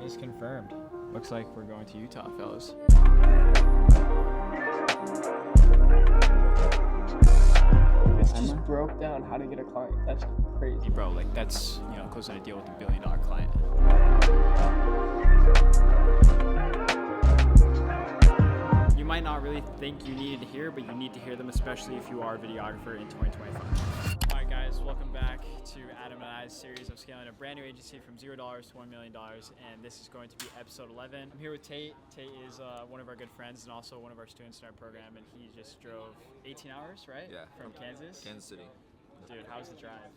is confirmed. Looks like we're going to Utah, fellas. This just broke down how to get a client. That's crazy. Hey, bro, like that's, closing a deal with $1 billion client. You might not really think you needed to hear, but you need to hear them, especially if you are a videographer in 2025. All right, guys, welcome back to Adam and I's series of scaling a brand new agency from $0 to $1 million, and this is going to be episode 11. I'm here with Tate. Tate is one of our good friends and also one of our students in our program, and he just drove 18 hours, right? Yeah. From Kansas? Kansas City. Dude, how was the drive?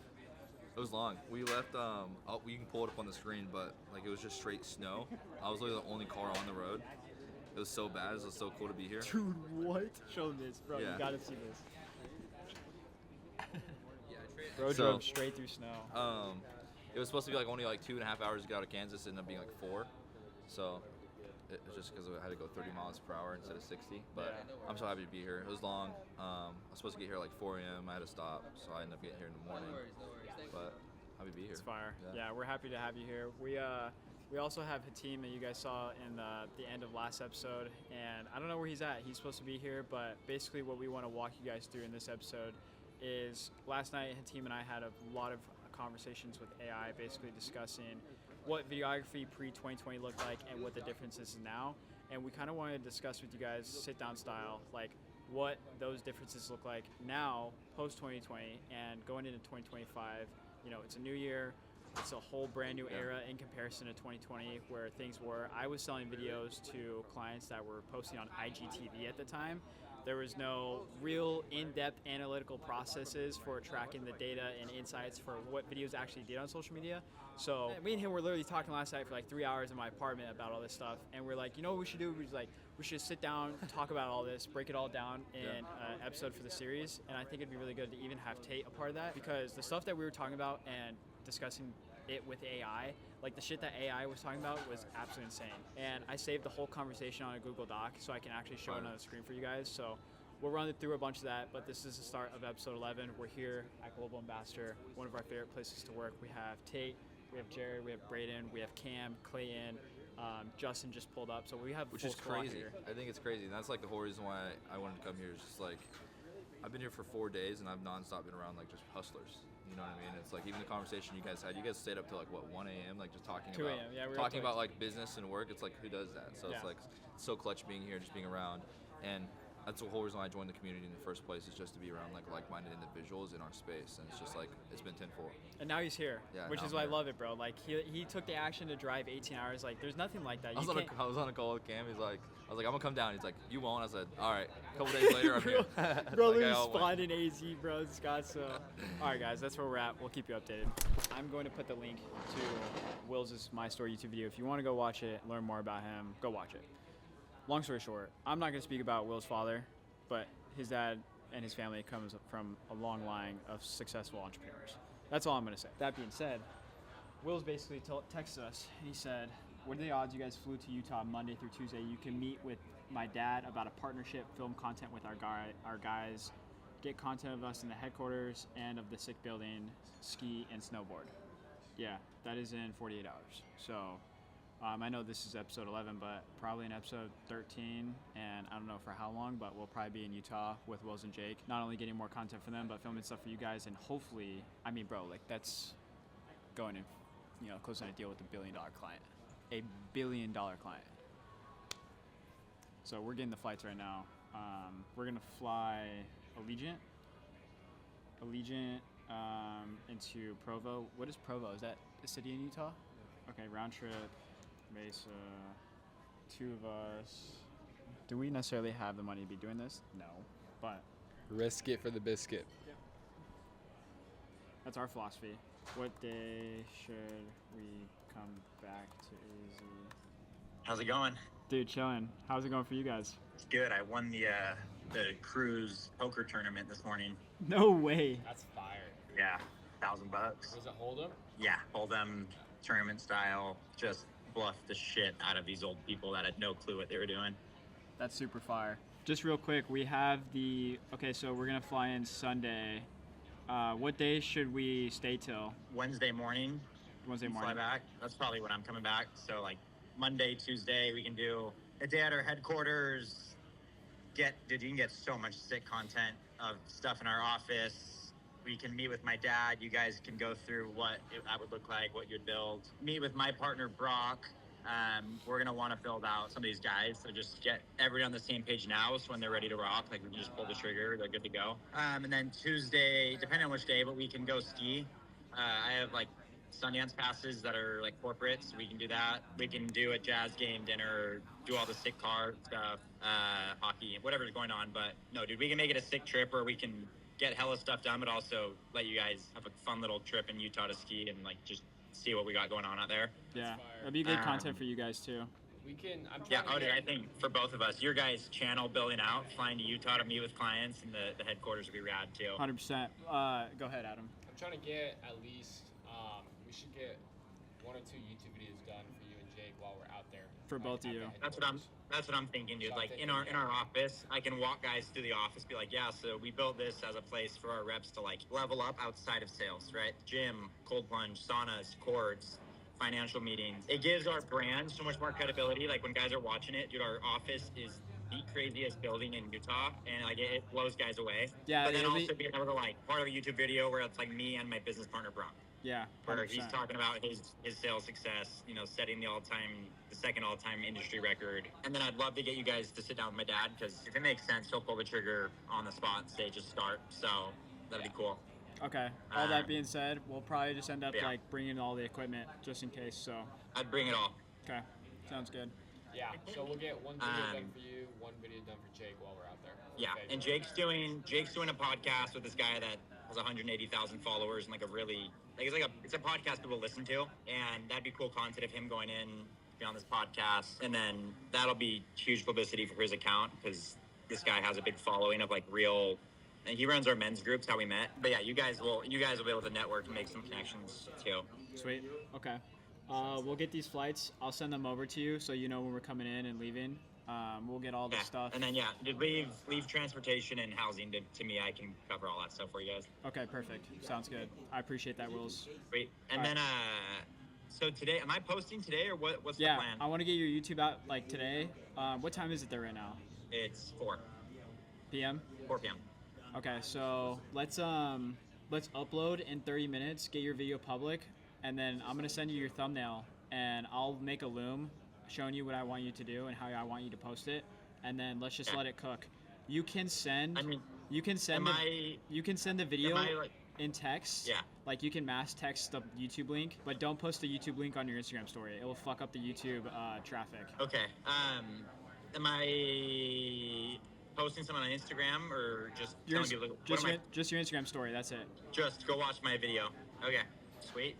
It was long. We left, you can pull it up on the screen, but like it was just straight snow. I was literally the only car on the road. It was so bad. It was so cool to be here. Dude, what? Show them this, bro. Yeah. You gotta see this. Bro drove straight through snow. It was supposed to be only 2.5 hours to get out of Kansas. It ended up being 4. So it was just because I had to go 30 miles per hour instead of 60. But yeah. I'm so happy to be here. It was long. I was supposed to get here 4 a.m. I had to stop, so I ended up getting here in the morning. But happy to be here. It's fire. Yeah, we're happy to have you here. We also have Hatim that you guys saw in the end of last episode, and I don't know where he's at. He's supposed to be here, but basically what we want to walk you guys through in this episode is last night Hatim and I had a lot of conversations with AI, basically discussing what videography pre-2020 looked like and what the difference is now. And we kind of wanted to discuss with you guys, sit-down style, what those differences look like now, post-2020, and going into 2025. It's a new year. It's a whole brand new era in comparison to 2020 where things were. I was selling videos to clients that were posting on IGTV at the time. There was no real in-depth analytical processes for tracking the data and insights for what videos actually did on social media. So me and him were literally talking last night for 3 hours in my apartment about all this stuff. And we're like, you know what we should do? We should sit down, talk about all this, break it all down in an episode for the series. And I think it'd be really good to even have Tate a part of that, because the stuff that we were talking about and discussing it with AI, the shit that AI was talking about was absolutely insane. And I saved the whole conversation on a Google Doc so I can actually show it on the screen for you guys. So we'll run through a bunch of that, but this is the start of episode 11. We're here at Global Ambassador, one of our favorite places to work. We have Tate, we have Jared, we have Braden, we have Cam, Clayton, Justin just pulled up, so we have which full is squad crazy. here. I think it's crazy, and that's the whole reason why I wanted to come here. Is just I've been here for 4 days, and I've nonstop been around just hustlers. You know what I mean? It's even the conversation you guys had. You guys stayed up till 1 a.m. Just talking 2 about a.m. Yeah, we were talking about business and work. It's who does that? So Yeah. it's it's so clutch being here, just being around, and that's the whole reason why I joined the community in the first place, is just to be around like-minded individuals in our space, and it's just it's been tenfold. And now he's here, Yeah, which now is I'm why I here. love it, bro. I took the action to drive 18 hours. There's nothing like that. I was on a call with Cam. He's like, I was like, I'm gonna come down. He's like, you won't. I said, all right. A couple days later, I'm here. Bro, Like, we I all went. spawned in AZ, bro. Scott, so. All right, guys, that's where we're at. We'll keep you updated. I'm going to put the link to Will's My Story YouTube video. If you want to go watch it, learn more about him, go watch it. Long story short, I'm not going to speak about Will's father, but his dad and his family comes from a long line of successful entrepreneurs. That's all I'm going to say. That being said, Will's basically texted us. He said, what are the odds you guys flew to Utah Monday through Tuesday? You can meet with my dad about a partnership, film content with our guys, get content of us in the headquarters and of the sick building, ski and snowboard. Yeah, that is in 48 hours. So I know this is episode 11, but probably in episode 13, and I don't know for how long, but we'll probably be in Utah with Wills and Jake, not only getting more content for them, but filming stuff for you guys, and hopefully, that's going in, closing a deal with $1 billion client. $1 billion client. So we're getting the flights right now. We're gonna fly Allegiant into Provo. What is Provo? Is that a city in Utah? Okay, round trip, Mesa, 2 of us. Do we necessarily have the money to be doing this? No, but Risk it for the biscuit. that's our philosophy. What day should we come back to AZ? How's it going? Dude, chilling. How's it going for you guys? It's good. I won the cruise poker tournament this morning. No way. That's fire. Yeah, $1,000. Was it Hold'em? Yeah, Hold'em tournament style. Just bluffed the shit out of these old people that had no clue what they were doing. That's super fire. Just real quick, we have so we're gonna fly in Sunday. What day should we stay till? Wednesday morning. Wednesday Fly morning. back. That's probably when I'm coming back. So Monday, Tuesday, we can do a day at our headquarters. Dude, you can get so much sick content of stuff in our office. We can meet with my dad. You guys can go through what that would look like, what you'd build. Meet with my partner, Brock. We're going to want to build out some of these guys. So just get everybody on the same page now. So when they're ready to rock, like we can just pull the trigger. They're good to go. And then Tuesday, depending on which day, but we can go ski. I have like Sundance passes that are like corporates. We can do that. We can do a jazz game dinner, do all the sick car stuff, hockey, whatever's going on. But no, dude, we can make it a sick trip where we can get hella stuff done, but also let you guys have a fun little trip in Utah to ski and like just see what we got going on out there. Yeah, that'd be good content for you guys too. We can. I think for both of us, your guys' channel building out, flying to Utah to meet with clients, and the headquarters would be rad too. 100%. Go ahead, Adam. I'm trying to get at least. We should get 1 or 2 YouTube videos done for you and Jake while we're out there. For both of you. That's what I'm thinking, dude. Like in our office, I can walk guys through the office, be like, yeah, so we built this as a place for our reps to like level up outside of sales, right? Gym, cold plunge, saunas, cords, financial meetings. It gives our brand so much more credibility. Like when guys are watching it, dude, our office is the craziest building in Utah, and like it blows guys away. Yeah, but then also being able to like part of a YouTube video where it's like me and my business partner Brock. Yeah, 100%. Where he's talking about his sales success, you know, setting the second all-time industry record. And then I'd love to get you guys to sit down with my dad, because if it makes sense, he'll pull the trigger on the spot and say just start. So that'd be cool. Okay. All that being said, we'll probably just end up like bringing all the equipment just in case. So I'd bring it all. Okay, sounds good. Yeah. So we'll get 1 video done for you, 1 video done for Jake while we're out there. Yeah, Okay. and Jake's doing a podcast with this guy that has 180,000 followers and like a really it's a podcast people listen to, and that'd be cool content of him going in, be on this podcast, and then that'll be huge publicity for his account because this guy has a big following of like real, and he runs our men's groups, how we met. But yeah, you guys will be able to network and make some connections too. Sweet. Okay. We'll get these flights. I'll send them over to you so you know when we're coming in and leaving. We'll get all the stuff. And then leave transportation and housing to me. I can cover all that stuff for you guys. Okay, perfect. Sounds good. I appreciate that, Wills. Great. And then so today, am I posting today or what's the plan? Yeah, I want to get your YouTube out like today. What time is it there right now? It's 4 p.m. 4 p.m. Okay, so let's upload in 30 minutes, get your video public, and then I'm gonna send you your thumbnail, and I'll make a loom showing you what I want you to do and how I want you to post it, and then let's just let it cook. You can send the video in text. Yeah. Like you can mass text the YouTube link, but don't post the YouTube link on your Instagram story. It will fuck up the YouTube traffic. Okay. Am I posting something on Instagram or just telling people? Just your Instagram story. That's it. Just go watch my video. Okay. Sweet.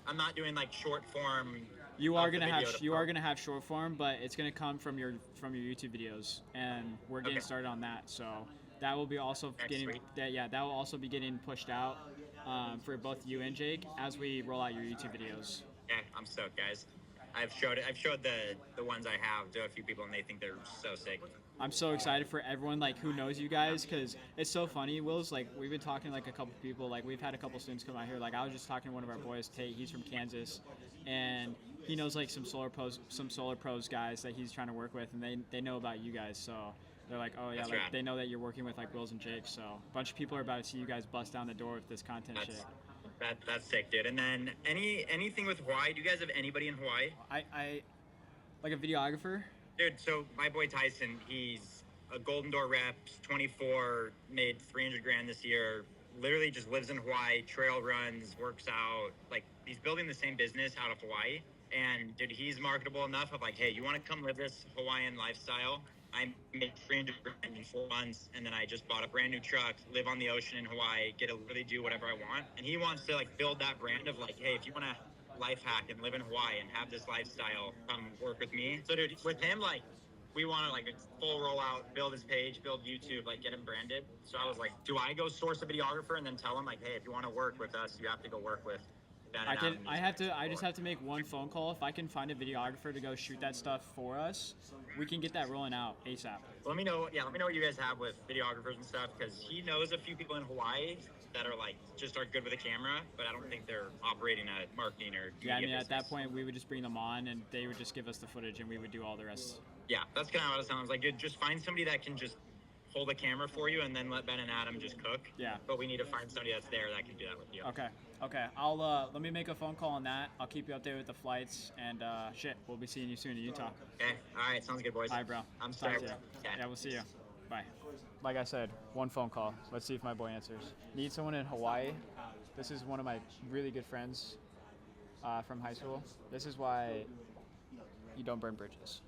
I'm not doing like short form. You are gonna have short form, but it's gonna come from your YouTube videos, and we're getting started on that. So that will be also that will also be getting pushed out for both you and Jake as we roll out your YouTube videos. Yeah, I'm stoked, guys. I've showed the ones I have to a few people, and they think they're so sick. I'm so excited for everyone like who knows you guys, because it's so funny, Wills. Like we've been talking to like a couple people, like we've had a couple students come out here. Like I was just talking to one of our boys, Tate. He's from Kansas, and he knows like some solar pros guys that he's trying to work with, and they know about you guys. So they're like, oh yeah, That's like rad. they know that you're working with like Wills and Jake. So a bunch of people are about to see you guys bust down the door with this content shit. That's sick, dude. And then anything with Hawaii? Do you guys have anybody in Hawaii? I like a videographer. Dude, so my boy Tyson, he's a Golden Door rep, 24, made $300,000 this year. Literally just lives in Hawaii, trail runs, works out. Like he's building the same business out of Hawaii. And dude, he's marketable enough of like, hey, you want to come live this Hawaiian lifestyle? I made $300,000 in 4 months, and then I just bought a brand new truck, live on the ocean in Hawaii, get to really do whatever I want. And he wants to like build that brand of like, hey, if you want to life hack and live in Hawaii and have this lifestyle, come work with me. So dude, with him, like we want to like a full rollout, build his page, build YouTube, like get him branded. So I was like, do I go source a videographer and then tell him like, hey, if you want to work with us, you have to go work with Ben I and can. Adam I needs have to to. I just explore. have to make one phone call. If I can find a videographer to go shoot that stuff for us, we can get that rolling out ASAP. Let me know. Yeah, let me know what you guys have with videographers and stuff, because he knows a few people in Hawaii that are like just are good with a camera, but I don't think they're operating a marketing or Yeah, I media mean, at that business. point, we would just bring them on, and they would just give us the footage, and we would do all the rest. Yeah, that's kind of what it sounds like. Dude, just find somebody that can just hold a camera for you, and then let Ben and Adam just cook. Yeah. But we need to find somebody that's there that can do that with you. Okay. Okay. I'll let me make a phone call on that. I'll keep you updated with the flights, and shit, we'll be seeing you soon in Utah. Okay. All right. Sounds good, boys. All right, bro. I'm Talk sorry. to you. Okay. Yeah, we'll see you. Bye. Like I said, one phone call. Let's see if my boy answers. Need someone in Hawaii. This is one of my really good friends from high school. This is why you don't burn bridges.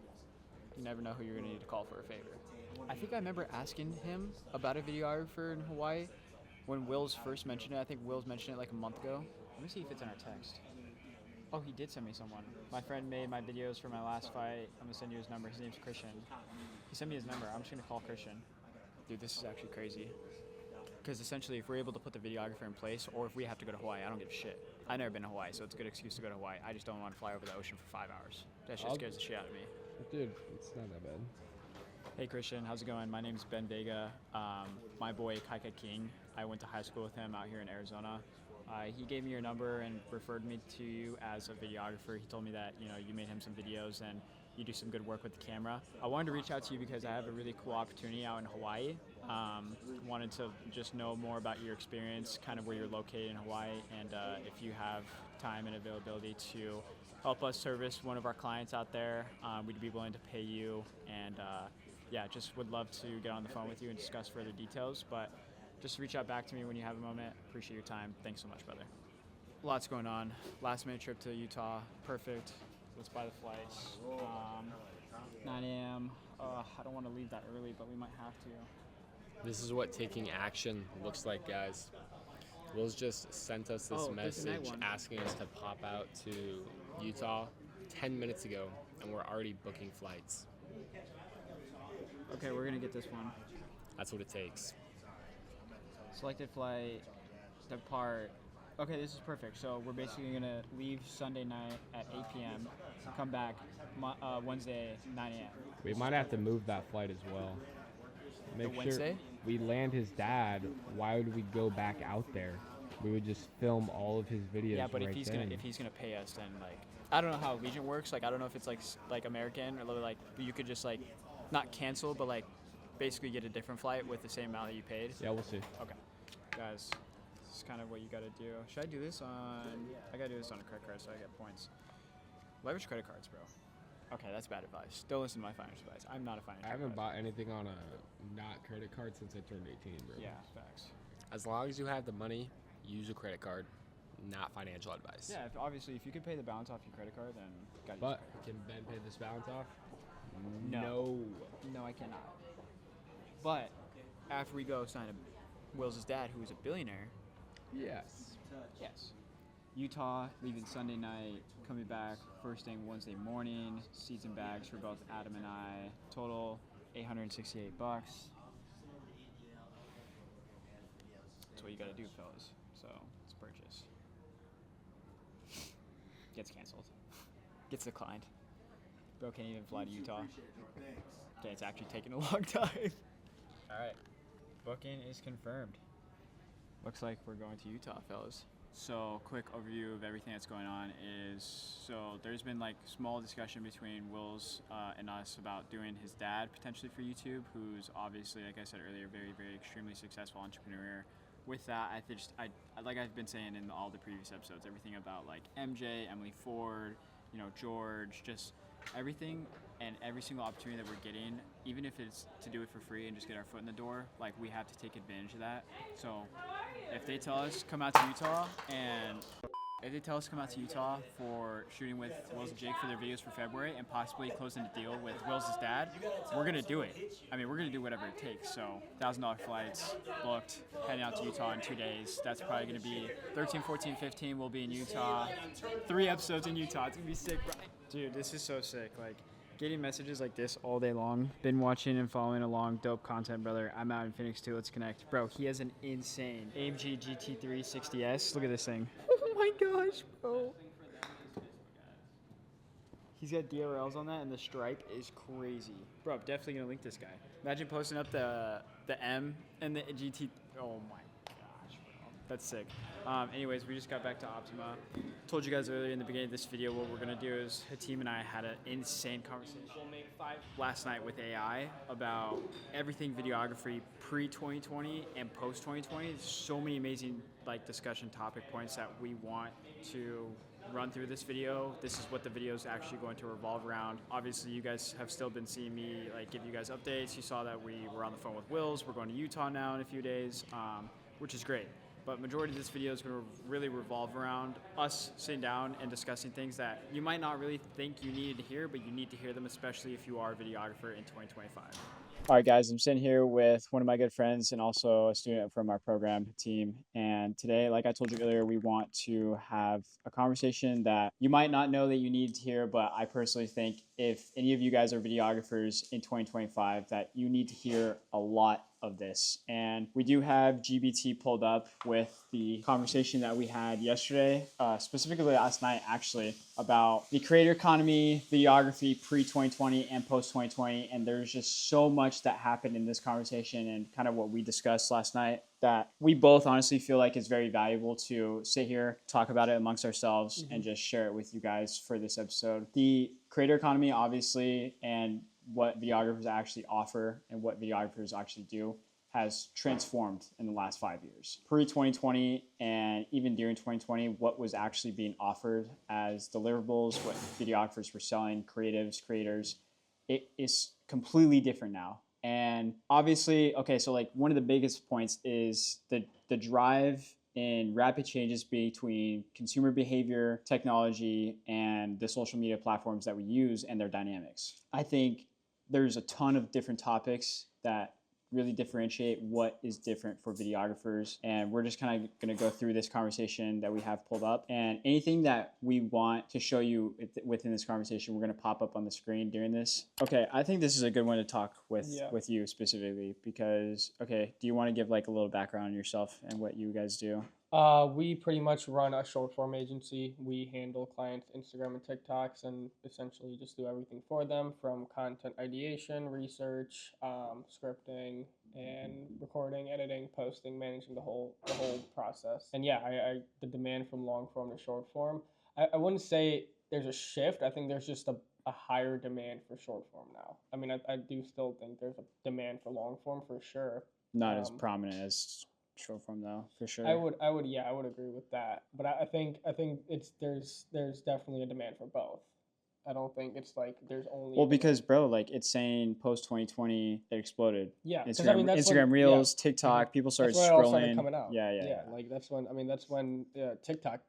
You never know who you're going to need to call for a favor. I think I remember asking him about a videographer in Hawaii when Will's first mentioned it. I think Will's mentioned it like a month ago. Let me see if it's in our text. Oh, he did send me someone. My friend made my videos for my last fight. I'm going to send you his number. His name's Christian. He sent me his number. I'm just going to call Christian. Dude, this is actually crazy. Because essentially, if we're able to put the videographer in place, or if we have to go to Hawaii, I don't give a shit. I've never been to Hawaii, so it's a good excuse to go to Hawaii. I just don't want to fly over the ocean for 5 hours. That shit scares the shit out of me. Dude, it's not that bad. Hey Christian, how's it going? My name's Ben Vega. My boy Kaika King, I went to high school with him out here in Arizona. He gave me your number and referred me to you as a videographer. He told me that you made him some videos and you do some good work with the camera. I wanted to reach out to you because I have a really cool opportunity out in Hawaii. Wanted to just know more about your experience, kind of where you're located in Hawaii, and if you have time and availability to help us service one of our clients out there, we'd be willing to pay you. And yeah, just would love to get on the phone with you and discuss further details. But just reach out back to me when you have a moment. Appreciate your time. Thanks so much, brother. Lots going on. Last minute trip to Utah. Perfect. Let's buy the flights. 9 a.m. I don't want to leave that early, but we might have to. This is what taking action looks like, guys. Will's just sent us this message asking us to pop out to Utah 10 minutes ago, and we're already booking flights. Okay, we're going to get this one. That's what it takes. Selected flight, depart. Okay, this is perfect. So we're basically going to leave Sunday night at 8 p.m., come back Wednesday, 9 a.m. We might have to move that flight as well. Make sure Wednesday? we land his dad. Why would we go back out there? We would just film all of his videos. Yeah, but right if he's then. gonna pay us, then like I don't know how Allegiant works. Like I don't know if it's like American or like you could just like not cancel, but like basically get a different flight with the same amount that you paid. Yeah, we'll see. Okay, guys, this is kind of what you gotta do. Should I do this on? I gotta do this on a credit card so I get points. Leverage credit cards, bro. Okay, that's bad advice. Don't listen to my financial advice. I'm not a financial. I haven't advisor. bought anything on a not credit card since I turned 18, bro. Yeah, facts. As long as you have the money, use a credit card, not financial advice. Yeah, obviously, if you could pay the balance off your credit card, then gotta But use can Ben pay this balance off? No. No, I cannot. But after we go sign Will's dad, who is a billionaire. Yes. Yes. Utah, leaving Sunday night, coming back first thing Wednesday morning. Seats and bags for both Adam and I. Total $868. That's what you gotta do, fellas. So let's purchase. Gets canceled. Gets declined. Bro can't even fly to Utah. Okay, it's actually taking a long time. Alright. Booking is confirmed. Looks like we're going to Utah, fellas. So, quick overview of everything that's going on is, there's been like small discussion between Will's and us about doing his dad potentially for YouTube, who's obviously, like I said earlier, very, very extremely successful entrepreneur. With that, I like I've been saying in all the previous episodes, everything about like MJ, Emily Ford, George, just everything and every single opportunity that we're getting, even if it's to do it for free and just get our foot in the door, like we have to take advantage of that. So if they tell us come out to Utah for shooting with Wills and Jake for their videos for February and possibly closing a deal with Wills' dad, we're gonna do it. I mean, we're gonna do whatever it takes. So $1,000 flights booked, heading out to Utah in 2 days. That's probably gonna be 13, 14, 15. We'll be in Utah. 3 episodes in Utah. It's gonna be sick, bro. Dude, this is so sick. Like, getting messages like this all day long. Been watching and following along. Dope content, brother. I'm out in Phoenix too. Let's connect. Bro, he has an insane AMG GT3 60S. Look at this thing. my gosh, bro. He's got DRLs on that, and the stripe is crazy. Bro, I'm definitely gonna link this guy. Imagine posting up the M and the GT. Oh my gosh, bro. That's sick. Anyways, we just got back to Optima. Told you guys earlier in the beginning of this video what we're gonna do is Hatim and I had an insane conversation last night with AI about everything videography pre-2020 and post-2020. There's so many amazing discussion topic points that we want to run through this video. This is what the video is actually going to revolve around. Obviously, you guys have still been seeing me give you guys updates. You saw that we were on the phone with Wills. We're going to Utah now in a few days, which is great. But majority of this video is going to really revolve around us sitting down and discussing things that you might not really think you needed to hear, but you need to hear them, especially if you are a videographer in 2025. All right, guys, I'm sitting here with one of my good friends and also a student from our program team. And today, like I told you earlier, we want to have a conversation that you might not know that you need to hear, but I personally think if any of you guys are videographers in 2025, that you need to hear a lot of this. And we do have GBT pulled up with the conversation that we had yesterday, specifically last night actually, about the creator economy, videography pre-2020 and post-2020. And there's just so much that happened in this conversation and kind of what we discussed last night that we both honestly feel like is very valuable to sit here, talk about it amongst ourselves, and just share it with you guys for this episode. The creator economy, obviously, and what videographers actually offer and what videographers actually do has transformed in the last 5 years. Pre-2020 and even during 2020, what was actually being offered as deliverables, what videographers were selling, creatives, creators, it is completely different now. And obviously, okay, so one of the biggest points is the drive in rapid changes between consumer behavior, technology, and the social media platforms that we use and their dynamics. I think there's a ton of different topics that really differentiate what is different for videographers. And we're just kind of going to go through this conversation that we have pulled up. And anything that we want to show you within this conversation, we're going to pop up on the screen during this. Okay, I think this is a good one to talk with you specifically because, okay, do you want to give a little background on yourself and what you guys do? We pretty much run a short form agency. We handle clients' Instagram and TikToks and essentially just do everything for them from content ideation, research, scripting, and recording, editing, posting, managing the whole process. And yeah, the demand from long form to short form, I wouldn't say there's a shift. I think there's just a higher demand for short form now. I mean, I do still think there's a demand for long form for sure. Not as prominent as short form though, for sure. I would agree with that. But I think there's definitely a demand for both. I don't think it's there's only because bro, it's saying post 2020 it exploded. Yeah, Instagram Reels, TikTok, people started that's when scrolling. It all started coming out. Yeah. That's when TikTok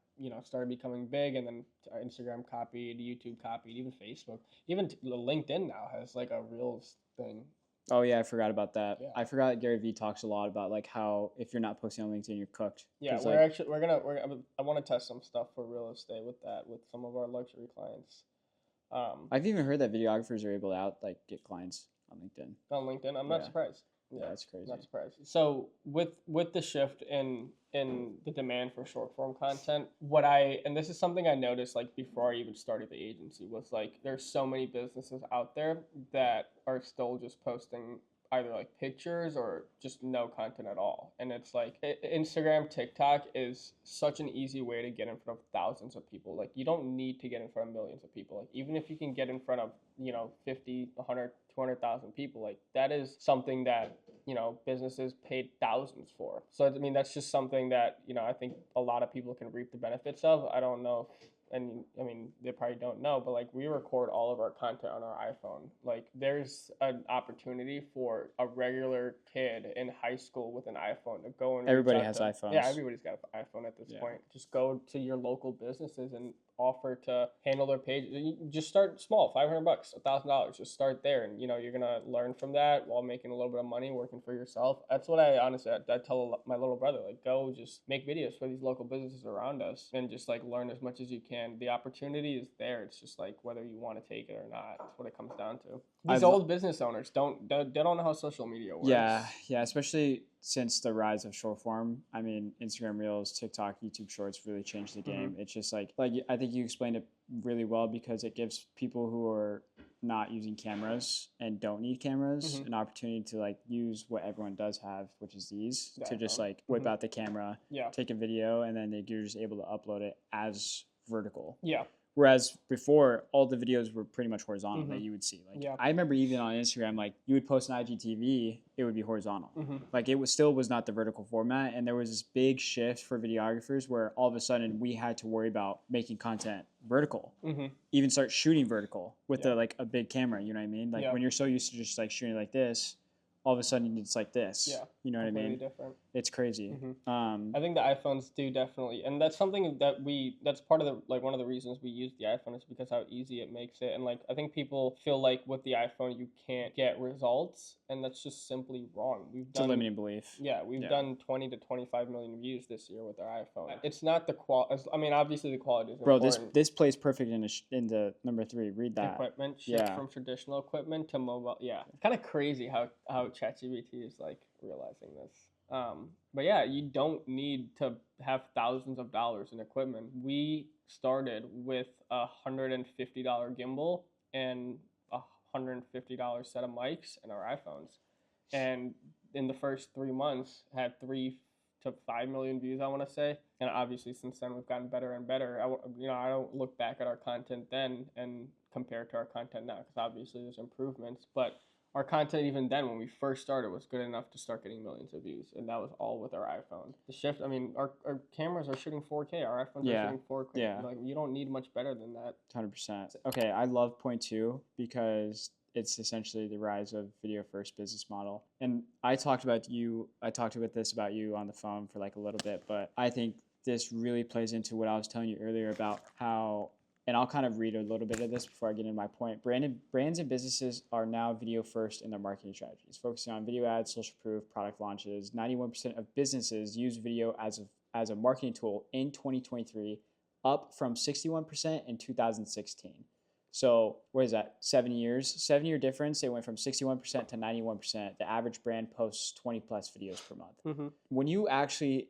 started becoming big, and then Instagram copied, YouTube copied, even Facebook, even LinkedIn now has a Reels thing. Oh yeah, I forgot about that. Yeah. I forgot Gary Vee talks a lot about how if you're not posting on LinkedIn, you're cooked. Yeah, I want to test some stuff for real estate with some of our luxury clients. I've even heard that videographers are able to get clients on LinkedIn. On LinkedIn, I'm not surprised. Yeah, that's crazy. Not surprised. So with the shift in the demand for short form content, and this is something I noticed before I even started the agency was there's so many businesses out there that are still just posting either pictures or just no content at all. And it's Instagram, TikTok is such an easy way to get in front of thousands of people. You don't need to get in front of millions of people. Even if you can get in front of 50, 100, 200,000 people, that is something that businesses paid thousands for. So I mean that's just something that I think a lot of people can reap the benefits of. I don't know if, and I mean they probably don't know, but we record all of our content on our iPhone. There's an opportunity for a regular kid in high school with an iPhone to go and everybody has iPhones. Yeah, everybody's got an iPhone at this point. Just go to your local businesses and offer to handle their page. You just start small, $500, $1,000. Just start there, and you're gonna learn from that while making a little bit of money working for yourself. That's what I tell my little brother. Go just make videos for these local businesses around us, and just learn as much as you can. and the opportunity is there. It's just like whether you want to take it or not. That's what it comes down to. I've These old business owners they don't know how social media works. Yeah, especially since the rise of short form. I mean, Instagram Reels, TikTok, YouTube Shorts really changed the game. It's just like I think you explained it really well, because it gives people who are not using cameras and don't need cameras an opportunity to like use what everyone does have, which is these, to just like whip out the camera, take a video, and then you're just able to upload it as vertical. Yeah. Whereas before, all the videos were pretty much horizontal that you would see. Like I remember even on Instagram, like you would post an IGTV, it would be horizontal. Like it was not the vertical format, and there was this big shift for videographers where all of a sudden we had to worry about making content vertical, even start shooting vertical with a big camera. You know what I mean? Like when you're so used to just like shooting like this, all of a sudden it's like this. Yeah. You know what I mean? Different. It's crazy. I think the iPhones do definitely, and that's something that that's part of the, like one of the reasons we use the iPhone is because how easy it makes it. And like, I think people feel like with the iPhone, you can't get results, and that's just simply wrong. It's a limiting belief. Yeah. We've done 20 to 25 million views this year with our iPhone. It's not the quality. I mean, obviously the quality is important. Bro, this plays perfect in the number 3. Read that. Equipment shift from traditional equipment to mobile. Yeah. It's kind of crazy how ChatGPT is like realizing this. But yeah, you don't need to have thousands of dollars in equipment. We started with a $150 gimbal and a $150 set of mics and our iPhones. And in the first 3 months had 3 to 5 million views, I want to say. And obviously since then we've gotten better and better. I don't look back at our content then and compare it to our content now, because obviously there's improvements, but our content even then when we first started was good enough to start getting millions of views, and that was all with our iPhone. The shift, I mean, our cameras are shooting 4K, our iPhones are shooting 4K. Yeah. Like, you don't need much better than that. 100%. Okay, I love point 2 because it's essentially the rise of video first business model. And I talked about this about you on the phone for like a little bit, but I think this really plays into what I was telling you earlier about how, and I'll kind of read a little bit of this before I get into my point. Brands and businesses are now video first in their marketing strategies, focusing on video ads, social proof, product launches. 91% of businesses use video as a marketing tool in 2023, up from 61% in 2016. So what is that? 7 years? 7-year difference. It went from 61% to 91%. The average brand posts 20 plus videos per month. When you actually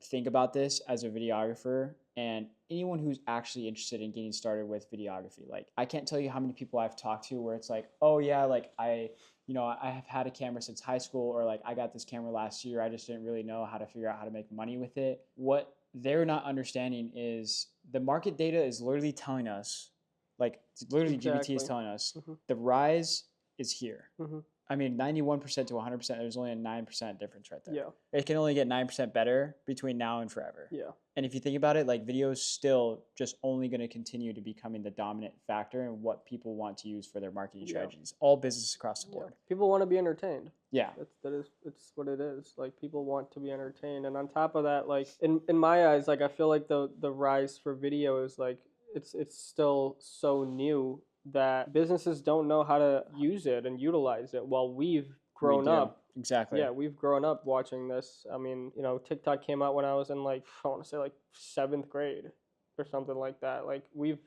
think about this as a videographer, and anyone who's actually interested in getting started with videography, like I can't tell you how many people I've talked to where it's like, oh yeah, like I have had a camera since high school, or like I got this camera last year, I just didn't really know how to figure out how to make money with it. What they're not understanding is the market data is literally telling us, like literally GPT is telling us the rise is here. I mean, 91% to 100%, there's only a 9% difference right there. Yeah. It can only get 9% better between now and forever. Yeah. And if you think about it, like video is still just only going to continue to becoming the dominant factor in what people want to use for their marketing strategies. All businesses across the board. People want to be entertained. Yeah. It's what it is. Like, people want to be entertained. And on top of that, like in my eyes, like I feel like the rise for video is like it's still so new that businesses don't know how to use it and utilize it, while we've grown up. Exactly. Yeah, we've grown up watching this. I mean, TikTok came out when I was in like, I want to say like 7th grade or something like that. Like we've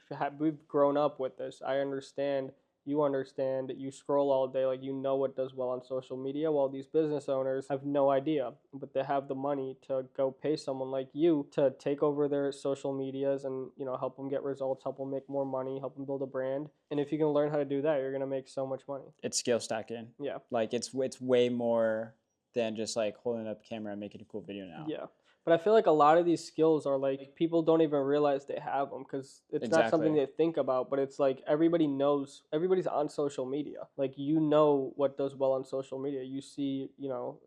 grown up with this. I understand. You understand. You scroll all day, like what does well on social media, while these business owners have no idea, but they have the money to go pay someone like you to take over their social medias and help them get results, help them make more money, help them build a brand. And if you can learn how to do that, you're gonna make so much money. It's scale stacking. Yeah. Like it's way more than just like holding up a camera and making a cool video now. Yeah. But I feel like a lot of these skills are like people don't even realize they have them, because it's not something they think about, but it's like everybody knows, everybody's on social media. Like, what does well on social media. You see,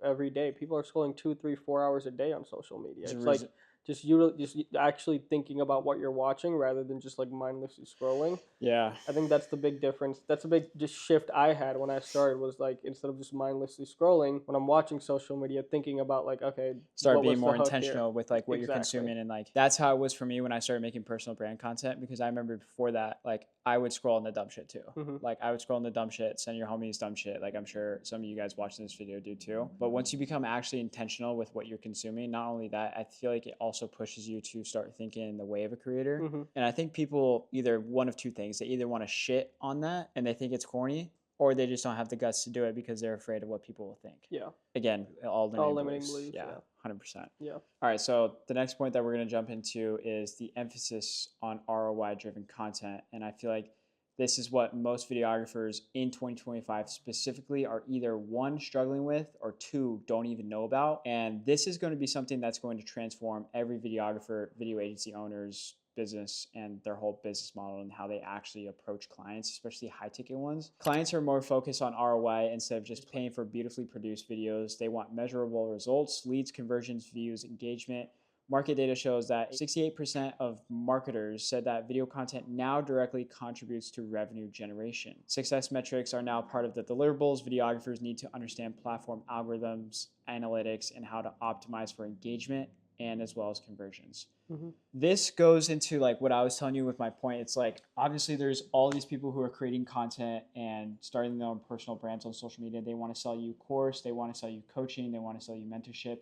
every day people are scrolling 2, 3, 4 hours a day on social media. It's like just actually thinking about what you're watching rather than just like mindlessly scrolling. Yeah. I think that's the big difference. That's a big just shift I had when I started, was like, instead of just mindlessly scrolling when I'm watching social media, thinking about like, okay, start being more intentional with like what you're consuming. And like that's how it was for me when I started making personal brand content, because I remember before that, like I would scroll on the dumb shit too. Like I would scroll on the dumb shit, send your homies dumb shit. Like I'm sure some of you guys watching this video do too. But once you become actually intentional with what you're consuming, not only that, I feel like it also also pushes you to start thinking the way of a creator. Mm-hmm. And I think people either one of two things. They either want to shit on that and they think it's corny, or they just don't have the guts to do it because they're afraid of what people will think. Yeah. Again, all limiting beliefs. Yeah, 100%. Yeah. All right, so the next point that we're going to jump into is the emphasis on ROI-driven content. And I feel like this is what most videographers in 2025 specifically are either one, struggling with, or two, don't even know about. And this is going to be something that's going to transform every videographer, video agency owner's business and their whole business model and how they actually approach clients, especially high ticket ones. Clients are more focused on ROI instead of just paying for beautifully produced videos. They want measurable results, leads, conversions, views, engagement. Market data shows that 68% of marketers said that video content now directly contributes to revenue generation. Success metrics are now part of the deliverables. Videographers need to understand platform algorithms, analytics, and how to optimize for engagement and as well as conversions. Mm-hmm. This goes into like what I was telling you with my point. It's like, obviously there's all these people who are creating content and starting their own personal brands on social media. They want to sell you a course, they want to sell you coaching, they want to sell you mentorship.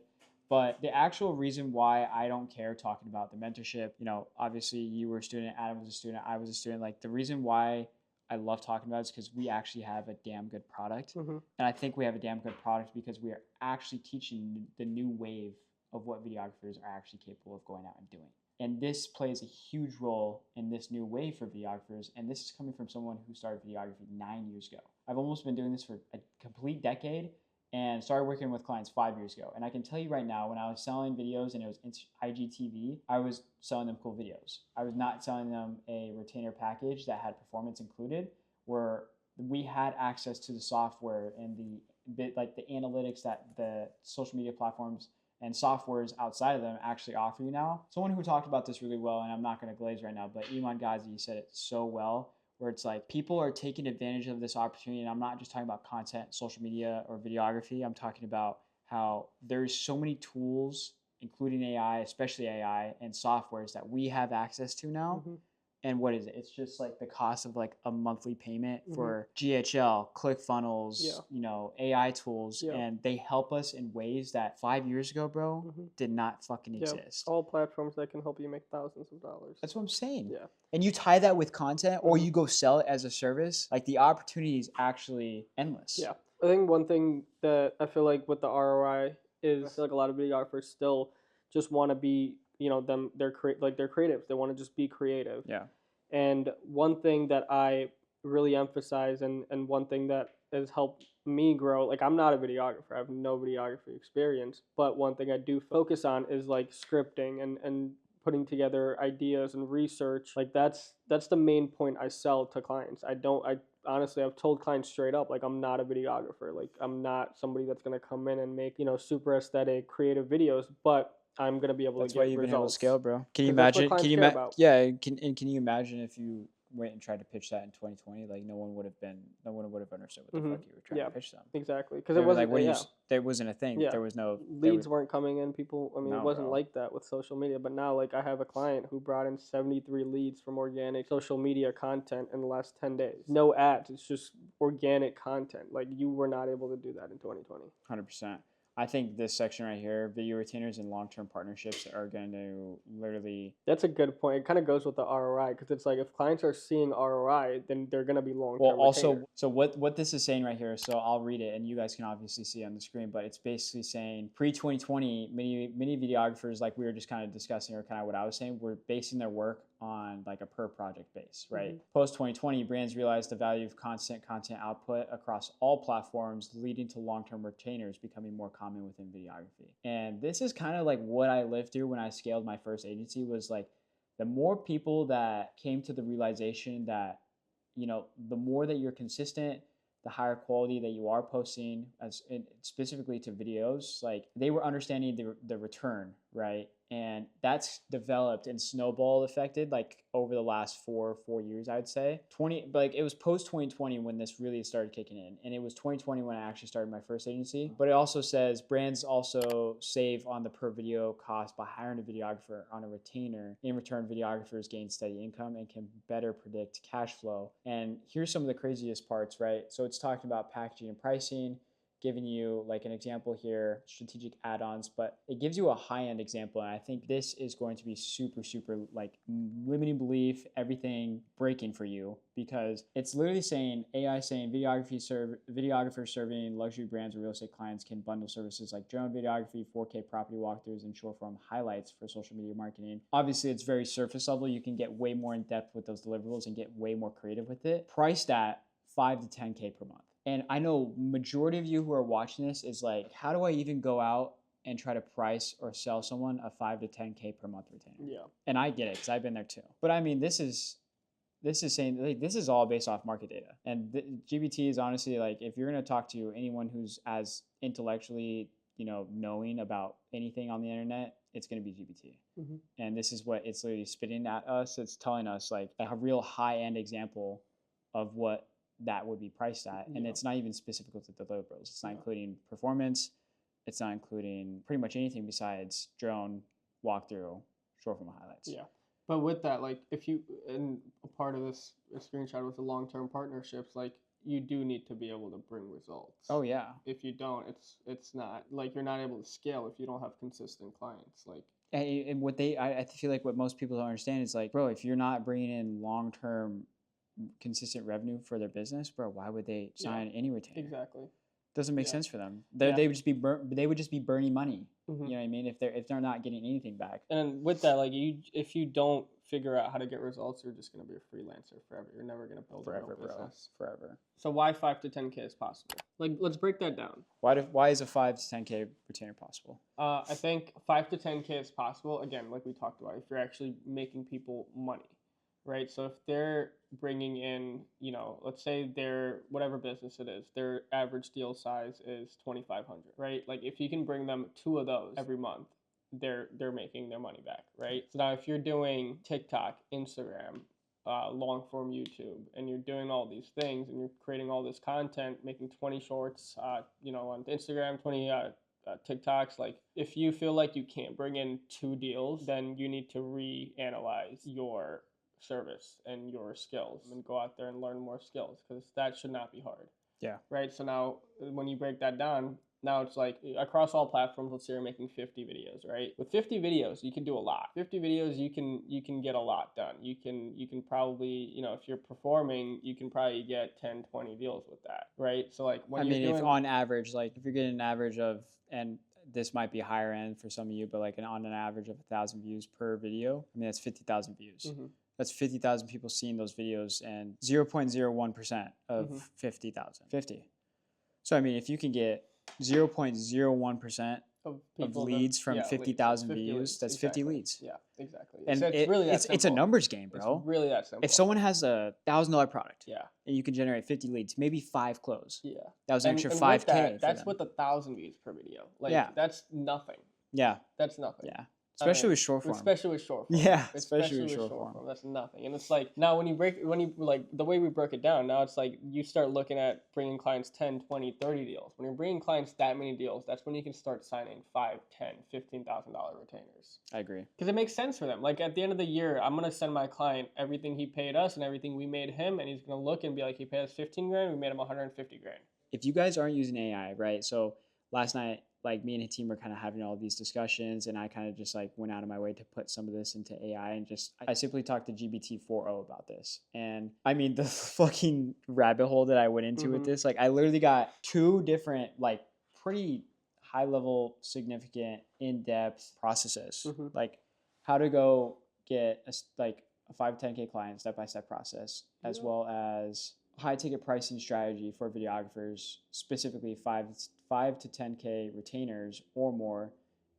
But the actual reason why I don't care talking about the mentorship, obviously you were a student, Adam was a student, I was a student. Like the reason why I love talking about it is because we actually have a damn good product. Mm-hmm. And I think we have a damn good product because we are actually teaching the new wave of what videographers are actually capable of going out and doing. And this plays a huge role in this new wave for videographers. And this is coming from someone who started videography 9 years ago. I've almost been doing this for a complete decade and started working with clients 5 years ago. And I can tell you right now, when I was selling videos and it was IGTV, I was selling them cool videos. I was not selling them a retainer package that had performance included, where we had access to the software and the analytics that the social media platforms and softwares outside of them actually offer you now. Someone who talked about this really well, and I'm not going to glaze right now, but Iman Ghazi said it so well, where it's like people are taking advantage of this opportunity. And I'm not just talking about content, social media, or videography. I'm talking about how there's so many tools, including AI, especially AI, and softwares that we have access to now. Mm-hmm. And what is it? It's just like the cost of like a monthly payment for GHL, ClickFunnels, AI tools. Yeah. And they help us in ways that 5 years ago, bro, did not fucking exist. All platforms that can help you make thousands of dollars. That's what I'm saying. Yeah. And you tie that with content or you go sell it as a service, like the opportunity is actually endless. Yeah. I think one thing that I feel like with the ROI is I feel like a lot of videographers still just want to be, they're creative. They want to just be creative. Yeah. And one thing that I really emphasize and one thing that has helped me grow, like I'm not a videographer, I have no videography experience, but one thing I do focus on is like scripting and putting together ideas and research. Like that's the main point I sell to clients. I honestly, I've told clients straight up, like I'm not a videographer. Like I'm not somebody that's going to come in and make, super aesthetic, creative videos, but I'm going to be able to get results. That's why you've been able to scale, bro. Can you 'Cause that's what imagine? clients care about. Yeah. Can you imagine if you went and tried to pitch that in 2020? Like no one would have understood what the fuck you were trying to pitch them. Exactly. Because it wasn't there wasn't a thing. Yeah. There was no leads weren't coming in. People, it wasn't bro. like that with social media. But now, like I have a client who brought in 73 leads from organic social media content in the last 10 days. No ads. It's just organic content. Like you were not able to do that in 2020. 100%. I think this section right here, video retainers and long-term partnerships, are going to literally... That's a good point. It kind of goes with the ROI because it's like if clients are seeing ROI, then they're going to be long-term retainers. So what this is saying right here, so I'll read it and you guys can obviously see it on the screen, but it's basically saying pre-2020, many videographers, like we were just kind of discussing or kind of what I was saying, were basing their work on like a per project base, right? Post 2020, brands realized the value of constant content output across all platforms, leading to long-term retainers becoming more common within videography. And this is kind of like what I lived through when I scaled my first agency. Was like the more people that came to the realization that, the more that you're consistent, the higher quality that you are posting, specifically to videos, like they were understanding the return, right? And that's developed and snowball affected like over the last four years, I would say. It was post 2020 when this really started kicking in. And it was 2020 when I actually started my first agency. But it also says brands also save on the per video cost by hiring a videographer on a retainer. In return, videographers gain steady income and can better predict cash flow. And here's some of the craziest parts, right? So it's talking about packaging and pricing. giving you like an example here, strategic add-ons, but it gives you a high-end example. And I think this is going to be super, super like limiting belief, everything breaking for you, because it's literally saying AI saying videographers serving luxury brands or real estate clients can bundle services like drone videography, 4K property walkthroughs, and short form highlights for social media marketing. Obviously, it's very surface level. You can get way more in depth with those deliverables and get way more creative with it. Priced at 5 to 10K per month. And I know majority of you who are watching this is like, how do I even go out and try to price or sell someone a 5 to 10K per month retainer? Yeah. And I get it because I've been there too. But I mean, this is saying like, this is all based off market data. And GBT is honestly like, if you're going to talk to anyone who's as intellectually, knowing about anything on the internet, it's going to be GBT. Mm-hmm. And this is what it's literally spitting at us. It's telling us like a real high end example of what that would be priced at. And it's not even specific to the deliverables. It's not including performance. It's not including pretty much anything besides drone, walkthrough, short form highlights. Yeah. But with that, like and a part of this screenshot with the long-term partnerships, like you do need to be able to bring results. Oh yeah. If you don't, it's not like you're not able to scale if you don't have consistent clients. Like, and what I feel like what most people don't understand is like, bro, if you're not bringing in long-term consistent revenue for their business, bro, why would they sign any retainer? Exactly. Doesn't make sense for them. They would just be they would just be burning money. Mm-hmm. You know what I mean? If they're not getting anything back. And with that, like if you don't figure out how to get results, you're just gonna be a freelancer forever. You're never gonna build a real business. Forever. So why 5 to 10K is possible? Like, let's break that down. Why is a 5 to 10K retainer possible? I think 5 to 10K is possible. Again, like we talked about, if you're actually making people money. Right. So if they're bringing in, let's say their whatever business it is, their average deal size is 2,500. Right. Like if you can bring them 2 of those every month, they're making their money back. Right. So now if you're doing TikTok, Instagram, long form YouTube, and you're doing all these things and you're creating all this content, making 20 shorts, on Instagram, 20 TikToks, like if you feel like you can't bring in 2 deals, then you need to reanalyze your service and your skills and go out there and learn more skills, because that should not be hard. Yeah. Right. So now when you break that down, now it's like across all platforms, let's say you're making 50 videos, right? With 50 videos, you can do a lot. 50 videos, you can get a lot done. You can probably, if you're performing, you can probably get 10, 20 deals with that, right? So like if on average, like if you're getting an average of, and this might be higher end for some of you, but like on an average of 1,000 views per video, I mean, that's 50,000 views. Mm-hmm. That's 50,000 people seeing those videos, and 0.01% of 50,000. 50. So, I mean, if you can get 0.01% of leads from 50,000 views, that's exactly. 50 leads. Yeah, exactly. And so it's a numbers game, bro. It's really that simple. If someone has a $1,000 product, yeah, and you can generate 50 leads, maybe 5 close. Yeah. That was an extra 5K. That's with 1,000 views per video. Like, that's nothing. Yeah. That's nothing. Yeah. Especially with short form. Especially with short form. Yeah, especially with short form. That's nothing. And it's like, now when you like the way we broke it down, now it's like you start looking at bringing clients 10, 20, 30 deals. When you're bringing clients that many deals, that's when you can start signing $5, $10, $15,000 retainers. I agree. Because it makes sense for them. Like at the end of the year, I'm going to send my client everything he paid us and everything we made him, and he's going to look and be like, he paid us 15 grand, we made him 150 grand. If you guys aren't using AI, right? So last night, like me and his team were kind of having all these discussions, and I kind of just like went out of my way to put some of this into AI, and I simply talked to GPT 4.0 about this. And I mean, the fucking rabbit hole that I went into with this, like I literally got 2 different, like pretty high level, significant, in-depth processes, like how to go get a 5 to 10K client step-by-step process, as well as high ticket pricing strategy for videographers, specifically 5 to 10K retainers or more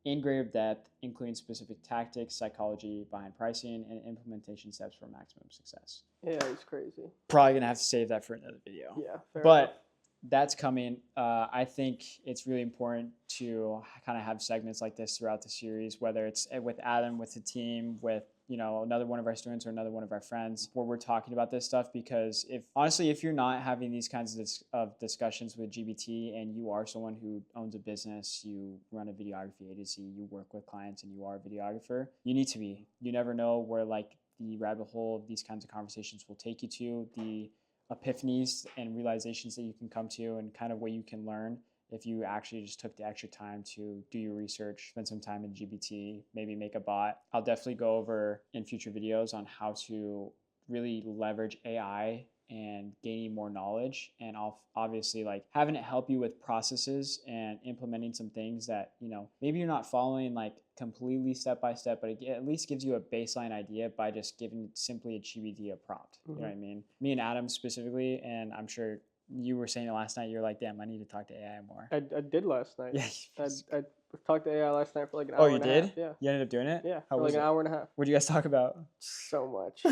in greater depth, including specific tactics, psychology behind pricing, and implementation steps for maximum success. Yeah, it's crazy. Probably gonna have to save that for another video. Yeah, fair but enough. That's coming. I think it's really important to kind of have segments like this throughout the series, whether it's with Adam, with the team, with another one of our students or another one of our friends, where we're talking about this stuff. Because if you're not having these kinds of discussions with GBT, and you are someone who owns a business, you run a videography agency, you work with clients, and you are a videographer, you need to be. You never know where like the rabbit hole of these kinds of conversations will take you to, the epiphanies and realizations that you can come to, and kind of what you can learn if you actually just took the extra time to do your research, spend some time in GPT, maybe make a bot. I'll definitely go over in future videos on how to really leverage AI and gaining more knowledge, and obviously like having it help you with processes and implementing some things that, you know, maybe you're not following like completely step by step, but it at least gives you a baseline idea by just giving simply a GPT a prompt. You know what I mean? Me and Adam specifically, and I'm sure you were saying it last night, you're like, damn, I need to talk to AI more. I did last night. Yeah. I talked to AI last night for like an hour and a half. Oh, you did? Yeah. You ended up doing it? Yeah, How for was like an it? hour and a half. What did you guys talk about? So much.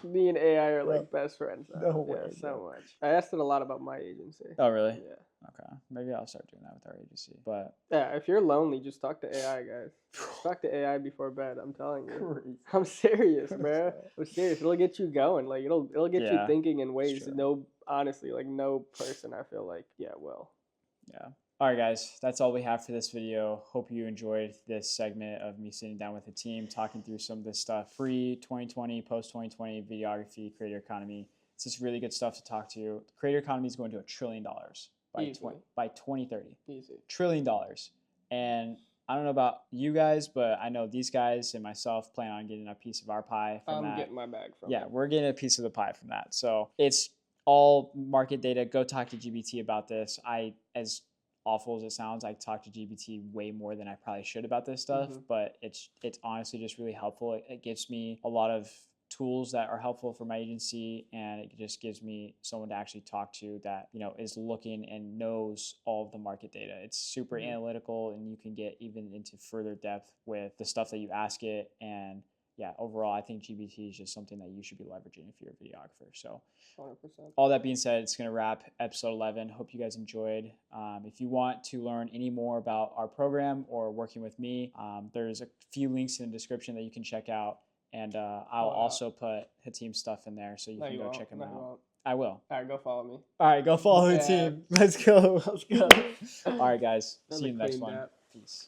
Me and AI are like best friends now. No way, Yeah, so bro. much. I asked it a lot about my agency. Oh, really? Yeah. Okay. Maybe I'll start doing that with our agency. But Yeah, if you're lonely, just talk to AI, guys. Talk to AI before bed. I'm telling you. Crazy. I'm serious, bro. I'm serious. It'll get you going. Like it'll get you Yeah, thinking in ways true. no, honestly, like no person I feel like will. yeah. All right, guys, that's all we have for this video. Hope you enjoyed this segment of me sitting down with the team, talking through some of this stuff. Pre-2020, post-2020, videography, creator economy. It's just really good stuff to talk to. The creator economy is going to $1 trillion by Easily. by 2030. Easy. $1 trillion. And I don't know about you guys, but I know these guys and myself plan on getting a piece of our pie from that. I'm getting my bag from Yeah, it. we're getting a piece of the pie from that. So it's all market data. Go talk to GBT about this. As awful as it sounds, I talk to GBT way more than I probably should about this stuff, but it's honestly just really helpful. It gives me a lot of tools that are helpful for my agency, and it just gives me someone to actually talk to that, you know, is looking and knows all of the market data. It's super analytical, and you can get even into further depth with the stuff that you ask it. And yeah, overall, I think GBT is just something that you should be leveraging if you're a videographer. So 100%. all that being said, it's going to wrap episode 11. Hope you guys enjoyed. If you want to learn any more about our program or working with me, there's a few links in the description that you can check out. And I'll also put Hatim's stuff in there so you can go check him out. I will. All right, go follow me. All right, go follow Hatim. Let's go. Let's go. All right, guys. See you in the next clean one. that. Peace.